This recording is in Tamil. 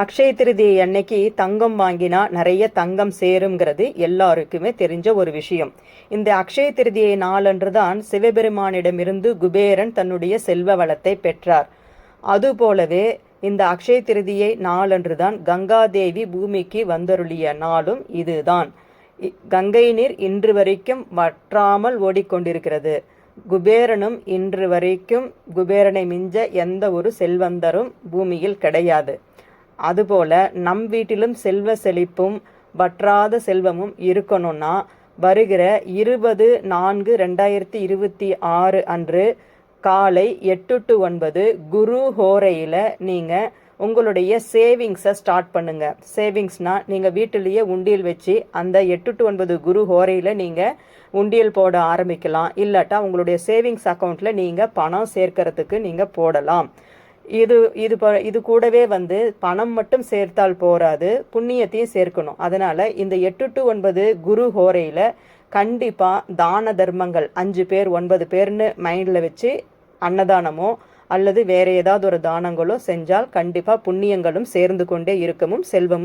அக்ஷய திருதியை அன்னைக்கு தங்கம் வாங்கினா நிறைய தங்கம் சேருங்கிறது எல்லாருக்குமே தெரிஞ்ச ஒரு விஷயம். இந்த அக்ஷய திருதியை நாளன்று தான் சிவபெருமானிடமிருந்து குபேரன் தன்னுடைய செல்வ வளத்தை பெற்றார். அதுபோலவே இந்த அக்ஷய திருதியை நாளன்று தான் கங்காதேவி பூமிக்கு வந்தருளிய நாளும் இதுதான். கங்கை நீர் இன்று வரைக்கும் வற்றாமல் ஓடிக்கொண்டிருக்கிறது. குபேரனும் இன்று வரைக்கும் குபேரனை மிஞ்ச எந்த ஒரு செல்வந்தரும் பூமியில் கிடையாது. அதுபோல நம் வீட்டிலும் செல்வ செழிப்பும் வற்றாத செல்வமும் இருக்கணும்னா வருகிற 20/4/2026 அன்று காலை 8 to 9 குரு ஹோரையில் நீங்கள் உங்களுடைய சேவிங்ஸை ஸ்டார்ட் பண்ணுங்க. சேவிங்ஸ்னால் நீங்கள் வீட்டிலேயே உண்டியல் வச்சு அந்த 8 to 9 குரு ஹோரையில் நீங்கள் உண்டியல் போட ஆரம்பிக்கலாம். இல்லாட்டா உங்களுடைய சேவிங்ஸ் அக்கௌண்ட்டில் நீங்கள் பணம் சேர்க்கறதுக்கு நீங்கள் போடலாம். இது கூடவே பணம் மட்டும் சேர்த்தால் போராது, புண்ணியத்தையும் சேர்க்கணும். அதனால் இந்த 8 to 9 குரு ஹோரையில் கண்டிப்பாக தான தர்மங்கள் 5 பேர் 9 பேர்னு மைண்டில் வச்சு அன்னதானமோ அல்லது வேறு ஏதாவது ஒரு தானங்களோ செஞ்சால் கண்டிப்பாக புண்ணியங்களும் சேர்ந்து கொண்டே இருக்கவும் செல்வமும்